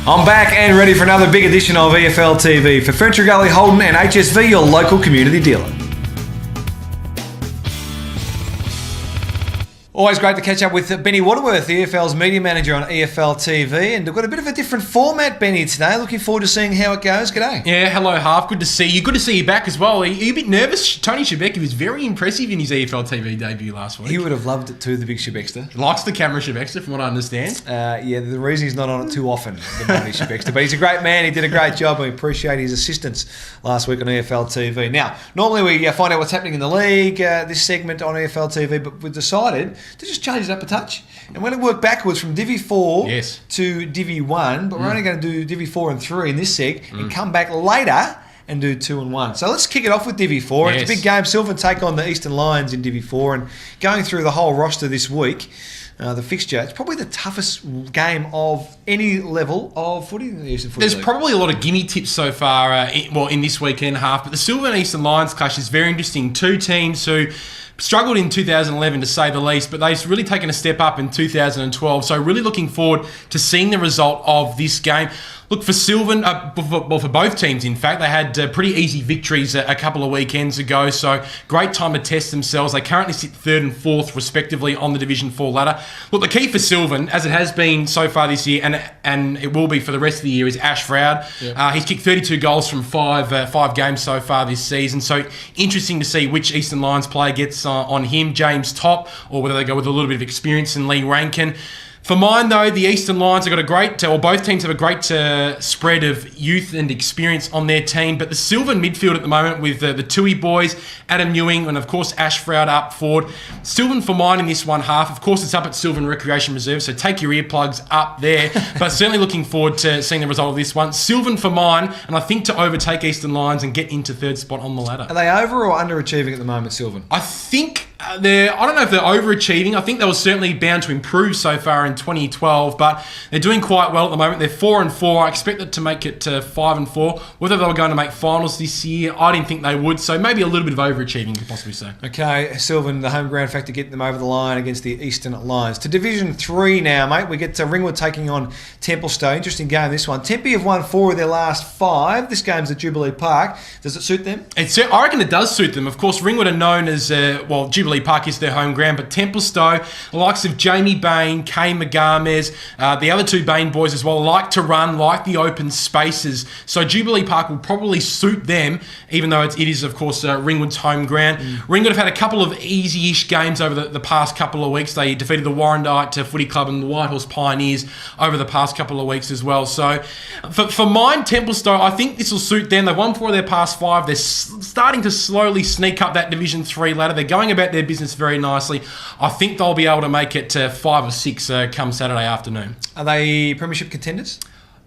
I'm back and ready for another big edition of EFL TV for Ferntree, Gully, Holden and HSV, your local community dealer. Always great to catch up with Vinnie Waterworth, EFL's media manager on EFL TV, and we've got a bit of a different format, Vinnie, today. Looking forward to seeing how it goes. G'day. Yeah, hello, Half. Good to see you. Good to see you back as well. Are you a bit nervous? Tony Shebeki was very impressive in his EFL TV debut last week. He would have loved it too, the big Shebexter. Likes the camera Shebexter, from what I understand. Yeah, the reason he's not on it too often, the mighty Shebexter, but he's a great man. He did a great job, and we appreciate his assistance last week on EFL TV. Now, normally we find out what's happening in the league, this segment on EFL TV, but we've decided to just change it up a touch. And we're going to work backwards from Divi 4 to Divi 1, but we're only going to do Divi 4 and 3 in this seg and come back later and do 2 and 1. So let's kick it off with Divi 4. It's a big game. Sylvan take on the Eastern Lions in Divi 4, and going through the whole roster this week, the fixture, it's probably the toughest game of any level of footy in the Eastern Footy There's League. probably a lot of gimme tips so far, in this weekend half, but the Sylvan Eastern Lions clash is very interesting. Two teams who struggled in 2011 to say the least, but they've really taken a step up in 2012. So really looking forward to seeing the result of this game. Look, for Sylvan, for both teams, in fact, they had pretty easy victories a couple of weekends ago, so great time to test themselves. They currently sit 3rd and 4th, respectively, on the Division 4 ladder. Look, the key for Sylvan, as it has been so far this year, and it will be for the rest of the year, is Ash Froud. Yep. He's kicked 32 goals from five games so far this season, so interesting to see which Eastern Lions player gets on him, James Top, or whether they go with a little bit of experience in Lee Rankin. For mine, though, the Eastern Lions have got a great, or both teams have a great spread of youth and experience on their team. But the Sylvan midfield at the moment with the Tui boys, Adam Ewing, and of course Ash Froud up forward. Sylvan for mine in this one half. Of course, it's up at Sylvan Recreation Reserve, so take your earplugs up there. But certainly looking forward to seeing the result of this one. Sylvan for mine, and I think to overtake Eastern Lions and get into 3rd spot on the ladder. Are they over or underachieving at the moment, Sylvan? I think I don't know if they're overachieving. I think they were certainly bound to improve so far in 2012, but they're doing quite well at the moment. They're 4 and 4. I expect it to make it to 5 and 4. Whether they were going to make finals this year, I didn't think they would. So maybe a little bit of overachieving, you could possibly say. Okay, Sylvan, the home ground factor, getting them over the line against the Eastern Lions. To Division 3 now, mate. We get Ringwood taking on Templestowe. Interesting game, this one. Tempe have won 4 of their last 5. This game's at Jubilee Park. Does it suit them? I reckon it does suit them. Of course, Ringwood are known as, Jubilee Park is their home ground, but Templestowe, the likes of Jamie Bain, Kay Magamez, the other 2 Bain boys as well, like to run, like the open spaces. So Jubilee Park will probably suit them, even though it is, of course, Ringwood's home ground. Ringwood have had a couple of easy-ish games over the past couple of weeks. They defeated the Warrandyte Footy Club and the Whitehorse Pioneers over the past couple of weeks as well. So for mine, Templestowe, I think this will suit them. They've won 4 of their past 5. They're starting to slowly sneak up that Division 3 ladder. They're going about their business very nicely. I think they'll be able to make it to 5 or 6 come Saturday afternoon. Are they premiership contenders?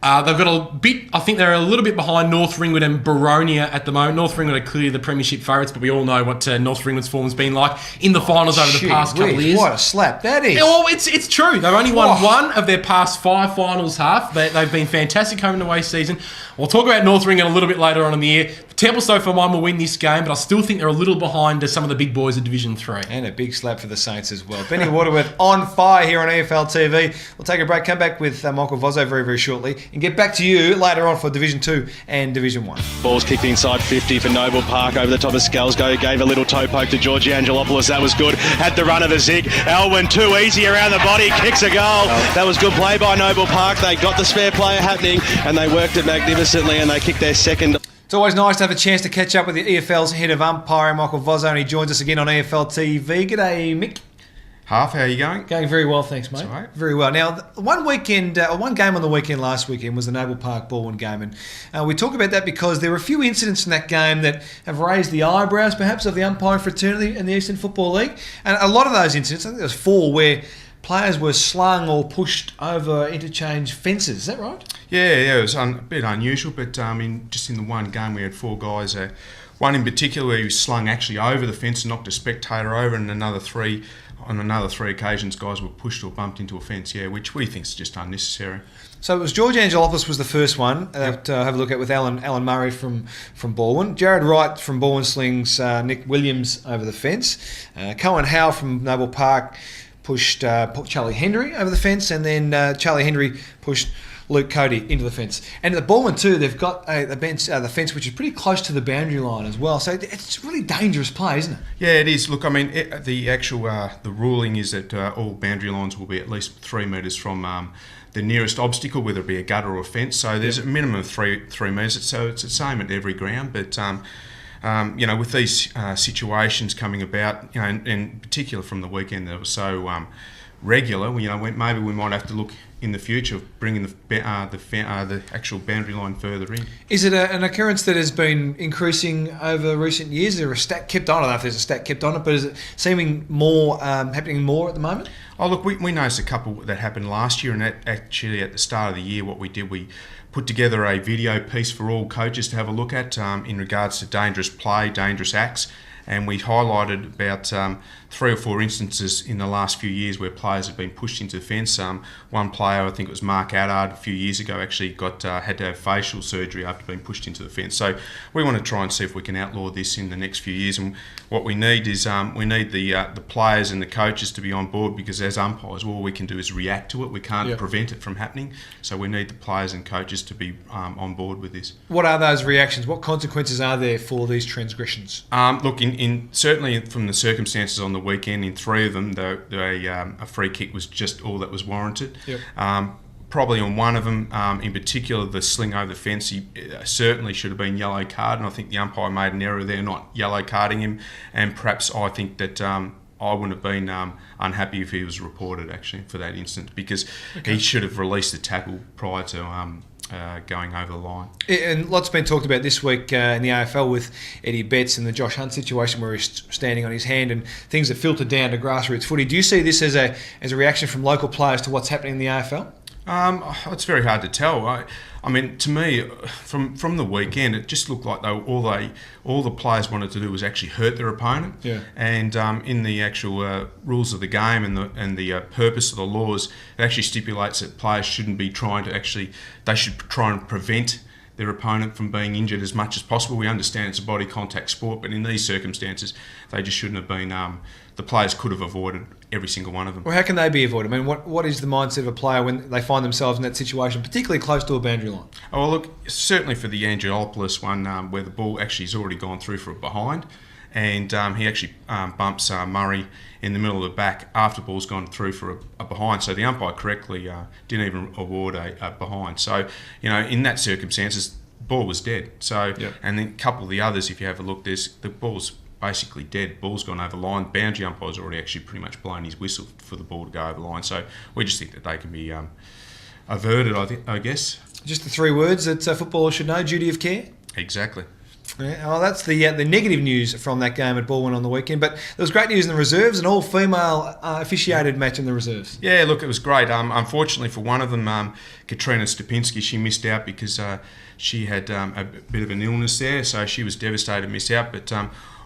They've got a bit, I think they're a little bit behind North Ringwood and Baronia at the moment. North Ringwood are clearly the premiership favourites, but we all know what North Ringwood's form's been like in the finals over the past couple of years. What a slap that is. Yeah, well, it's true. They've only won 1 of their past 5 finals half. They've been fantastic home and away season. We'll talk about North Ringwood a little bit later on in the year. Templestowe for mine will win this game, but I still think they're a little behind some of the big boys of Division 3. And a big slap for the Saints as well. Vinnie Waterworth on fire here on EFL TV. We'll take a break, come back with Michael Vozzo very, very shortly, and get back to you later on for Division 2 and Division 1. Ball's kicked inside 50 for Noble Park over the top of Scalesgo. Gave a little toe poke to Georgie Angelopoulos. That was good. Had the run of a zig. Elwyn too easy around the body. Kicks a goal. That was good play by Noble Park. They got the spare player happening and they worked it magnificently and they kicked their second. It's always nice to have a chance to catch up with the EFL's head of umpiring, Michael Vozzo, and he joins us again on EFL TV. G'day, Mick. Half, how are you going? Going very well, thanks, mate. That's all right. Very well. Now, one game on the weekend last weekend was the Noble Park Baldwin game, and we talk about that because there were a few incidents in that game that have raised the eyebrows, perhaps, of the umpiring fraternity in the Eastern Football League. And a lot of those incidents, I think there was 4, where players were slung or pushed over interchange fences. Is that right? Yeah, it was a bit unusual, but just in the one game we had 4 guys. One in particular where he was slung actually over the fence and knocked a spectator over, and on another 3 occasions guys were pushed or bumped into a fence, which we think is just unnecessary. So it was George Angelopoulos was the first one to have a look at with Alan Murray from Baldwin. Jared Wright from Baldwin slings Nick Williams over the fence. Cohen Howe from Noble Park pushed Charlie Hendry over the fence, and then Charlie Hendry pushed Luke Cody into the fence. And at the Ballman too, they've got the fence which is pretty close to the boundary line as well. So it's really dangerous play, isn't it? Yeah, it is. Look, I mean, the ruling is that all boundary lines will be at least 3 metres from the nearest obstacle, whether it be a gutter or a fence. So there's a minimum of 3 metres. So it's the same at every ground. But with these situations coming about, and in particular from the weekend that was so regular, maybe we might have to look in the future of bringing the actual boundary line further in. Is it an occurrence that has been increasing over recent years? Is there a stat kept on? I don't know if there's a stat kept on it, but is it seeming more happening more at the moment? Oh, look, we noticed a couple that happened last year, and actually at the start of the year, what we did, we put together a video piece for all coaches to have a look at in regards to dangerous play, dangerous acts, and we highlighted about 3 or 4 instances in the last few years where players have been pushed into the fence. One player, I think it was Mark Addard, a few years ago, actually had to have facial surgery after being pushed into the fence. So we want to try and see if we can outlaw this in the next few years. And what we need is the players and the coaches to be on board, because as umpires, all we can do is react to it. We can't prevent it from happening. So we need the players and coaches to be on board with this. What are those reactions? What consequences are there for these transgressions? Look, certainly from the circumstances on the weekend, in 3 of them, a free kick was just all that was warranted. Yep. Probably on one of them, in particular, the sling over the fence, he certainly should have been yellow carded, and I think the umpire made an error there, not yellow carding him, and perhaps I think that I wouldn't have been unhappy if he was reported, actually, for that instance, because he should have released the tackle prior to going over the line. And lots been talked about this week in the AFL with Eddie Betts and the Josh Hunt situation where he's standing on his hand and things that filter down to grassroots footy. Do you see this as a reaction from local players to what's happening in the AFL? It's very hard to tell. I mean, to me, from the weekend, it just looked like all the players wanted to do was actually hurt their opponent. Yeah. And in the actual rules of the game and the purpose of the laws, it actually stipulates that players shouldn't be they should try and prevent their opponent from being injured as much as possible. We understand it's a body contact sport, but in these circumstances, they just shouldn't have been. The players could have avoided every single one of them. Well, how can they be avoided? I mean, what is the mindset of a player when they find themselves in that situation, particularly close to a boundary line? Oh, well, look, certainly for the Angelopoulos one, where the ball actually has already gone through for a behind, and he actually bumps Murray in the middle of the back after the ball's gone through for a behind. So the umpire correctly didn't even award a behind. So, in that circumstances, the ball was dead. So, and then a couple of the others, if you have a look, the ball's basically dead. Ball's gone over the line. Boundary umpire's already actually pretty much blown his whistle for the ball to go over the line. So we just think that they can be averted, I guess. Just the 3 words that footballers should know: duty of care. Exactly. Yeah, well, that's the negative news from that game at Baldwin on the weekend. But there was great news in the reserves, an all-female officiated match in the reserves. Yeah, look, it was great. Unfortunately for one of them, Katrina Stupinski, she missed out because she had a bit of an illness there, so she was devastated to miss out. But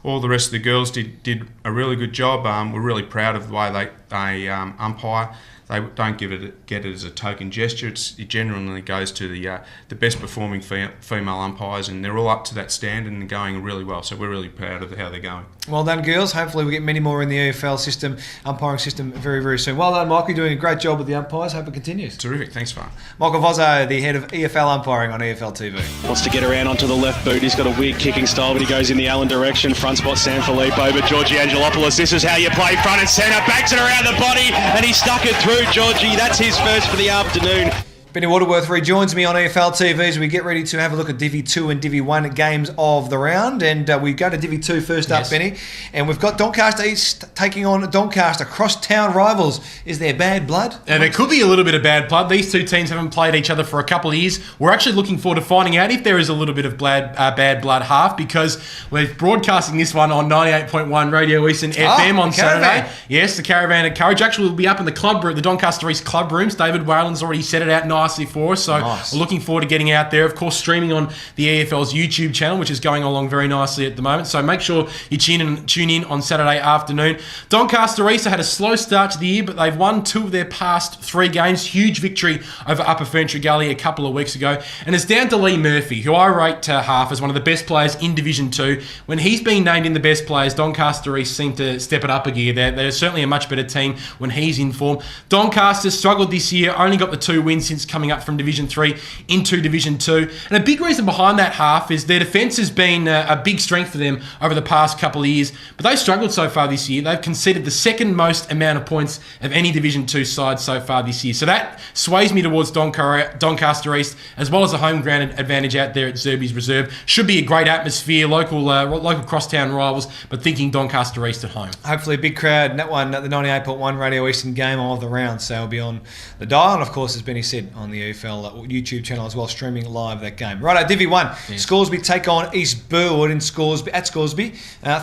all the rest of the girls did a really good job. We're really proud of the way they umpire. They don't get it as a token gesture. It genuinely goes to the best performing female umpires, and they're all up to that standard and going really well. So we're really proud of how they're going. Well done, girls. Hopefully we get many more in the EFL system, umpiring system, very, very soon. Well done, Michael. You're doing a great job with the umpires. Hope it continues. Terrific. Thanks, Far. Michael Vozzo, the head of EFL umpiring on EFL TV. Wants to get around onto the left boot. He's got a weird kicking style, but he goes in the Allen direction. Front spot, Sanfilippo, but Georgie Angelopoulos, this is how you play front and centre. Backs it around the body, and he stuck it through, Georgie. That's his first for the afternoon. Benny Waterworth rejoins me on EFL TV as we get ready to have a look at Divi 2 and Divi 1 games of the round. And we go to Divi 2 first up, Benny. And we've got Doncaster East taking on Doncaster, cross-town rivals. Is there bad blood? And there could be a little bit of bad blood. These two teams haven't played each other for a couple of years. We're actually looking forward to finding out if there is a little bit of bad blood half, because we're broadcasting this one on 98.1 Radio Eastern FM on Saturday. Yes, the Caravan at Courage. Actually, we'll be up in the Doncaster East club rooms. David Whalen's already set it out nice nicely for us. So Nice. we're looking forward to getting out there. Of course, streaming on the EFL's YouTube channel, which is going along very nicely at the moment. So make sure you tune in on Saturday afternoon. Doncaster East had a slow start to the year, but they've won 2 of their past 3 games. Huge victory over Upper Ferntree Gully a couple of weeks ago. And it's down to Lee Murphy, who I rate half as one of the best players in Division 2. When he's been named in the best players, Doncaster East seem to step it up a gear. They're certainly a much better team when he's in form. Doncaster struggled this year, only got the 2 wins since coming up from Division 3 into Division 2. And a big reason behind that half is their defence has been a big strength for them over the past couple of years. But they've struggled so far this year. They've conceded the second most amount of points of any Division 2 side so far this year. So that sways me towards Doncaster East, as well as a home ground advantage out there at Zerby's Reserve. Should be a great atmosphere, local crosstown rivals, but thinking Doncaster East at home. Hopefully a big crowd in that one at the 98.1 Radio Eastern game of the round. So it'll be on the dial, and of course, as Benny said, on the EFL YouTube channel as well, streaming live that game. Right, Divi 1. Yes. Scoresby take on East Burwood at Scoresby.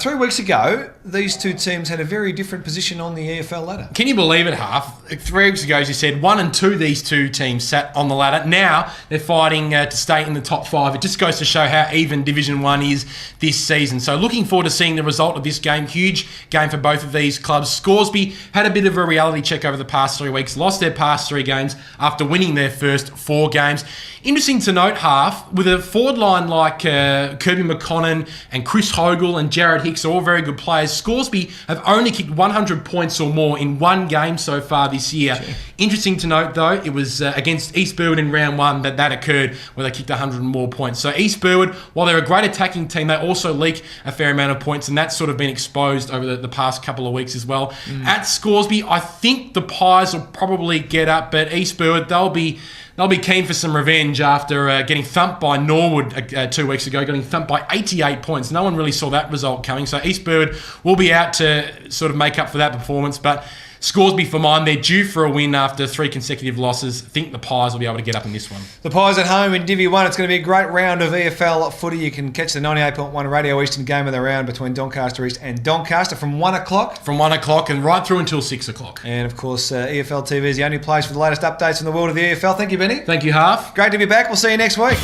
3 weeks ago, these two teams had a very different position on the EFL ladder. Can you believe it, Half? 3 weeks ago, as you said, 1 and 2 these two teams sat on the ladder. Now they're fighting to stay in the top 5. It just goes to show how even Division 1 is this season. So looking forward to seeing the result of this game. Huge game for both of these clubs. Scoresby had a bit of a reality check over the past 3 weeks, lost their past 3 games after winning their first 4 games. Interesting to note, Half, with a forward line like Kirby McConnon and Chris Hogle and Jared Hicks are all very good players. Scoresby have only kicked 100 points or more in 1 game so far this year. Gee. Interesting to note, though, it was against East Burwood in round 1 that occurred, where they kicked 100 and more points. So East Burwood, while they're a great attacking team, they also leak a fair amount of points, and that's sort of been exposed over the past couple of weeks as well. At Scoresby, I think the Pies will probably get up, but East Burwood, they'll be keen for some revenge after getting thumped by Norwood 2 weeks ago, getting thumped by 88 points. No one really saw that result coming. So East Burwood will be out to sort of make up for that performance. But Scoresby, for mine, they're due for a win after 3 consecutive losses. I think the Pies will be able to get up in this one. The Pies at home in Divi 1. It's going to be a great round of EFL footy. You can catch the 98.1 Radio Eastern game of the round between Doncaster East and Doncaster from 1 o'clock. From 1 o'clock and right through until 6 o'clock. And, of course, EFL TV is the only place for the latest updates in the world of the EFL. Thank you, Benny. Thank you, Half. Great to be back. We'll see you next week.